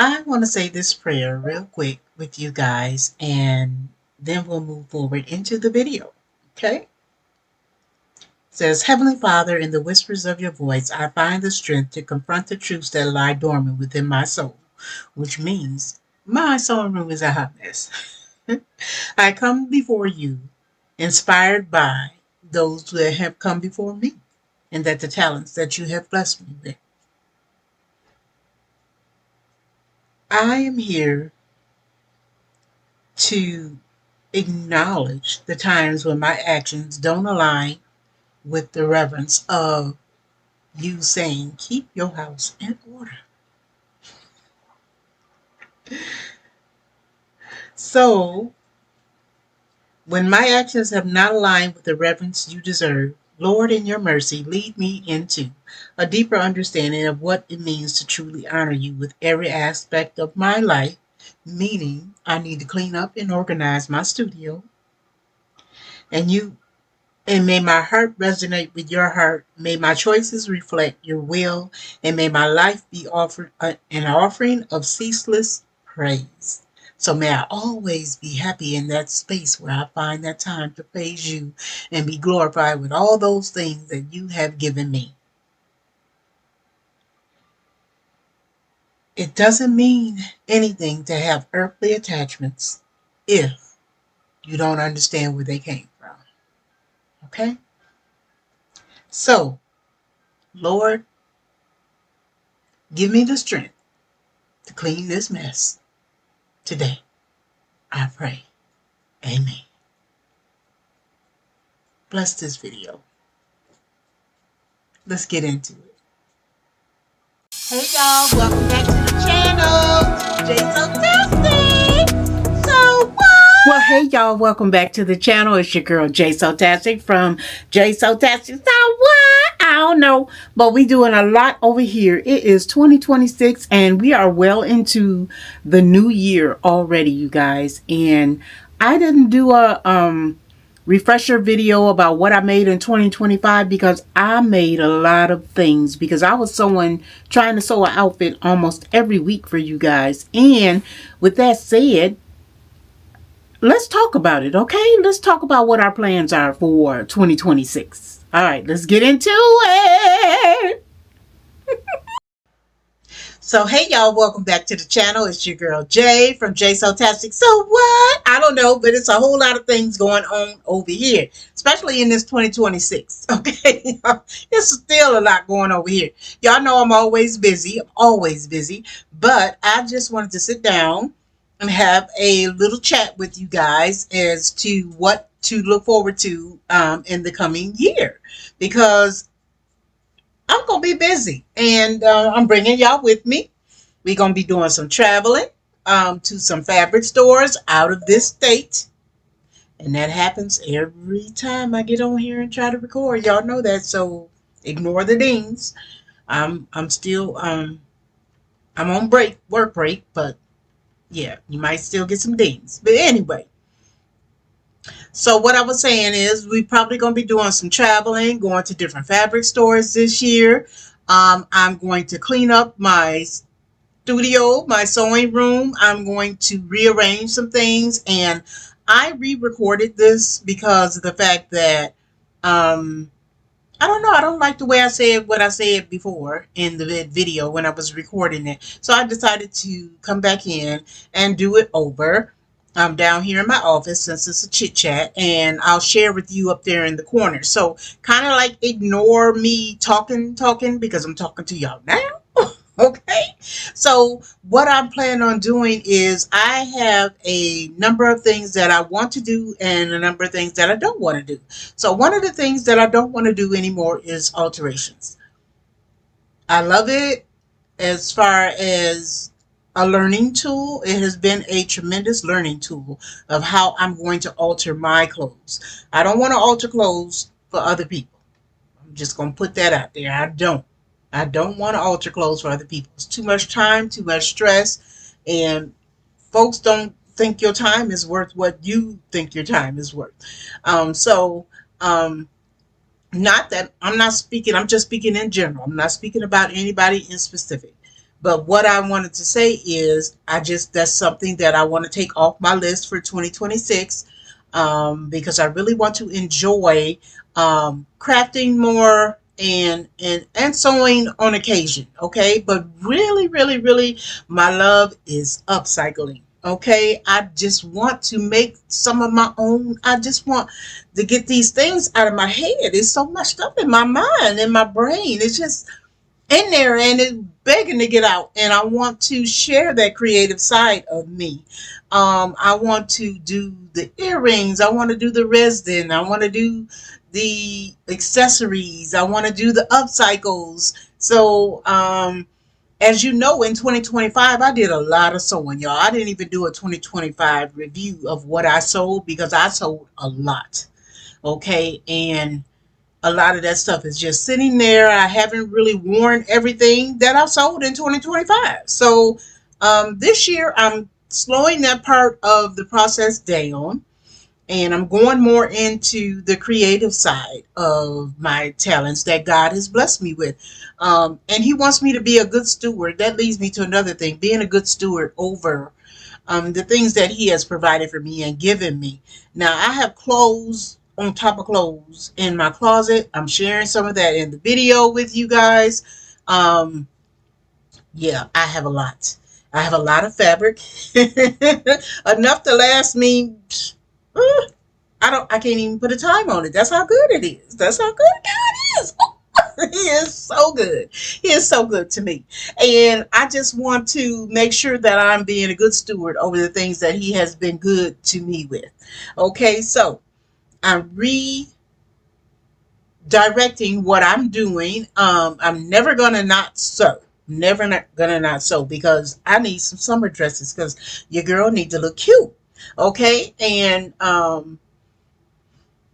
I want to say this prayer real quick with you guys, and then we'll move forward into the video. Okay? It says, Heavenly Father, in the whispers of your voice, I find the strength to confront the truths that lie dormant within my soul, which means my sewing room is a hot mess. I come before you, inspired by those that have come before me, and that the talents that you have blessed me with. I am here to acknowledge the times when my actions don't align with the reverence of you saying, keep your house in order. So, when my actions have not aligned with the reverence you deserve, Lord, in your mercy, lead me into a deeper understanding of what it means to truly honor you with every aspect of my life, meaning I need to clean up and organize my studio. And may my heart resonate with your heart. May my choices reflect your will. And may my life be offered an offering of ceaseless praise. So may I always be happy in that space where I find that time to praise you and be glorified with all those things that you have given me. It doesn't mean anything to have earthly attachments if you don't understand where they came from. Okay? So, Lord, give me the strength to clean this mess today. I pray. Amen. Bless this video. Let's get into it. Hey y'all, welcome back to the channel. Jay's so Tastic. So what? Well, hey y'all, welcome back to the channel. It's your girl Jay So Tastic from Jay So Tastic. So what? I don't know, but we doing a lot over here. It is 2026 and we are well into the new year already, you guys. And I didn't do a refresher video about what I made in 2025 because I made a lot of things because I was trying to sew an outfit almost every week for you guys. And with that said, let's talk about it, okay? Let's talk about what our plans are for 2026. All right, let's get into it. So, hey y'all, welcome back to the channel. It's your girl Jay from Jay So Tastic. So what? I don't know, but it's a whole lot of things going on over here, especially in this 2026. Okay, it's still a lot going over here. Y'all know I'm always busy. But I just wanted to sit down and have a little chat with you guys as to what to look forward to in the coming year, because I'm going to be busy and I'm bringing y'all with me. We're going to be doing some traveling to some fabric stores out of this state. And that happens every time I get on here and try to record. Y'all know that, so ignore the dings. I'm still I'm on work break, but yeah, you might still get some dings. But anyway, so what I was saying is we probably going to be doing some traveling, going to different fabric stores this year. I'm going to clean up my studio, my sewing room. I'm going to rearrange some things, and I re-recorded this because of the fact that I don't know, I don't like the way I said what I said before in the video when I was recording it. So I decided to come back in and do it over. I'm down here in my office since it's a chit chat, and I'll share with you up there in the corner. So kind of like ignore me talking because I'm talking to y'all now. Okay, so what I'm planning on doing is I have a number of things that I want to do and a number of things that I don't want to do. So one of the things that I don't want to do anymore is alterations. I love it as far as a learning tool. It has been a tremendous learning tool of how I'm going to alter my clothes. I don't want to alter clothes for other people. I'm just going to put that out there. I don't want to alter clothes for other people. It's too much time, too much stress, and folks don't think your time is worth what you think your time is worth. So, not that I'm not speaking, I'm just speaking in general. I'm not speaking about anybody in specific. But what I wanted to say is, that's something that I want to take off my list for 2026, because I really want to enjoy crafting more and sewing on occasion. Okay, but really, really, really, my love is upcycling. Okay, I just want to make some of my own. I just want to get these things out of my head. There's so much stuff in my mind, in my brain. It's just in there and it's begging to get out, and I want to share that creative side of me. I want to do the earrings, I want to do the resin, I want to do the accessories, I want to do the upcycles. So as you know, in 2025 I did a lot of sewing, y'all. I didn't even do a 2025 review of what I sold because I sold a lot. Okay, and a lot of that stuff is just sitting there. I haven't really worn everything that I sold in 2025. So this year I'm slowing that part of the process down, and I'm going more into the creative side of my talents that God has blessed me with. And He wants me to be a good steward. That leads me to another thing, being a good steward over the things that He has provided for me and given me. Now, I have clothes on top of clothes in my closet. I'm sharing some of that in the video with you guys. Um, yeah, I have a lot. I have a lot of fabric, enough to last me. uh, I can't even put a time on it. That's how good it is. That's how good God is. He is so good. He is so good to me. And I just want to make sure that I'm being a good steward over the things that He has been good to me with. Okay, so I'm redirecting what I'm doing. I'm never gonna not sew. Never not gonna not sew because I need some summer dresses because your girl needs to look cute. Okay, and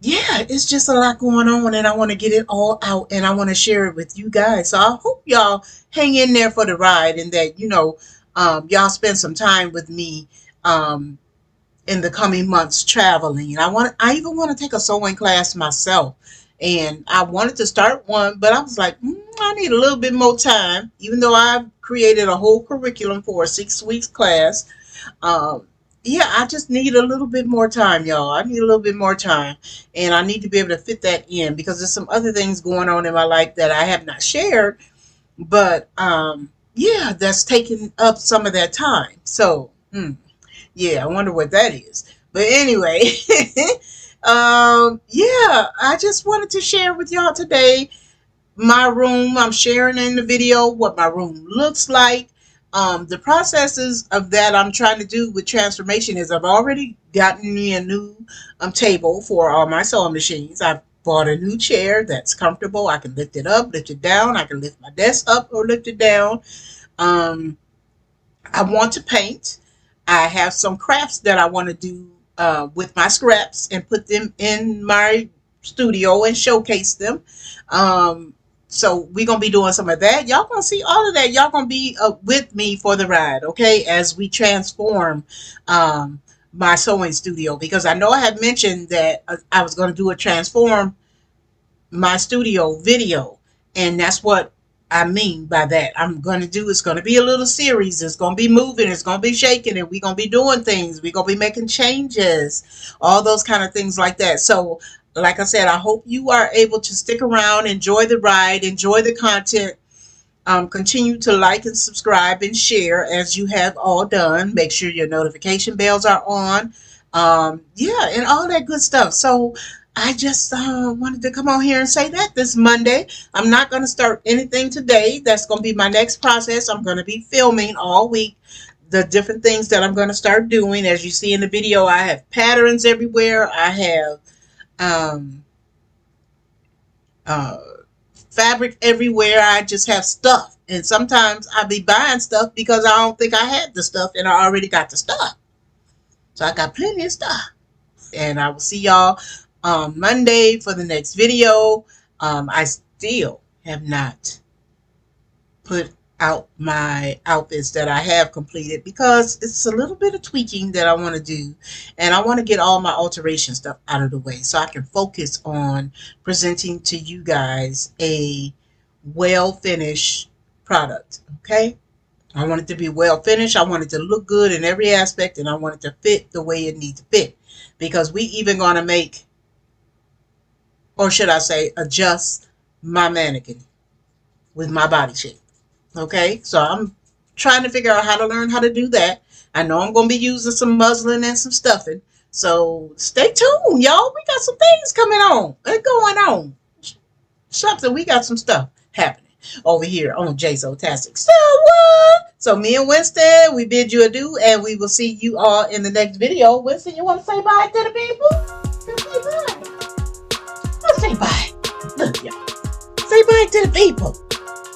yeah, it's just a lot going on, and I want to get it all out, and I want to share it with you guys. So I hope y'all hang in there for the ride, and that y'all spend some time with me um, in the coming months traveling. I even want to take a sewing class myself, and I wanted to start one, but I was like, I need a little bit more time, even though I've created a whole curriculum for a 6 weeks class. um, yeah, I just need a little bit more time, y'all. I need a little bit more time, and I need to be able to fit that in because there's some other things going on in my life that I have not shared, but yeah, that's taking up some of that time. So, yeah, I wonder what that is. But anyway, yeah, I just wanted to share with y'all today my room. I'm sharing in the video what my room looks like. The processes of that I'm trying to do with transformation is I've already gotten me a new table for all my sewing machines. I've bought a new chair that's comfortable. I can lift it up, lift it down. I can lift my desk up or lift it down. Um, I want to paint. I have some crafts that I want to do with my scraps and put them in my studio and showcase them. Um, so we're gonna be doing some of that. Y'all gonna see all of that. Y'all gonna be with me for the ride, okay? As we transform my sewing studio, because I know I had mentioned that I was gonna do a transform my studio video, and that's what I mean by that. I'm going to do, it's going to be a little series. It's going to be moving, it's going to be shaking, and we're going to be doing things. We're going to be making changes, all those kind of things like that. So like I said, I hope you are able to stick around, enjoy the ride, enjoy the content. Continue to like and subscribe and share as you have all done. Make sure your notification bells are on. Yeah, and all that good stuff. So I just wanted to come on here and say that this Monday. I'm not going to start anything today. That's going to be my next process. I'm going to be filming all week the different things that I'm going to start doing. As you see in the video, I have patterns everywhere. I have um, uh, fabric everywhere. I just have stuff. And sometimes I be buying stuff because I don't think I had the stuff and I already got the stuff. So I got plenty of stuff. And I will see y'all Monday for the next video. I still have not put out my outfits that I have completed because it's a little bit of tweaking that I want to do, and I want to get all my alteration stuff out of the way so I can focus on presenting to you guys a well finished product. Okay, I want it to be well finished. I want it to look good in every aspect, and I want it to fit the way it needs to fit. Because we even gonna make, or should I say, adjust my mannequin with my body shape. Okay, so I'm trying to figure out how to learn how to do that. I know I'm gonna be using some muslin and some stuffing. So stay tuned, y'all. We got some things coming on and going on. Something we got some stuff happening over here on Tastic. So what? So me and Winston, we bid you adieu, and we will see you all in the next video. Winston, you want to say bye to the people? Say bye. Let's say bye. Look, y'all. Say bye to the people.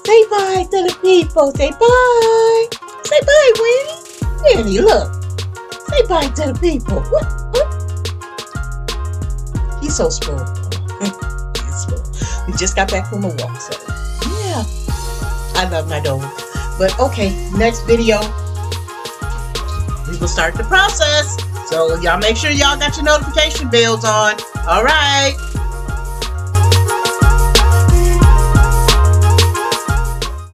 Say bye to the people. Say bye. Say bye, Winnie. Winnie, look. Say bye to the people. What? He's so spoiled. He's spoiled. We just got back from a walk, so yeah. I love my dog. But okay, next video, we will start the process. So y'all make sure y'all got your notification bells on. All right.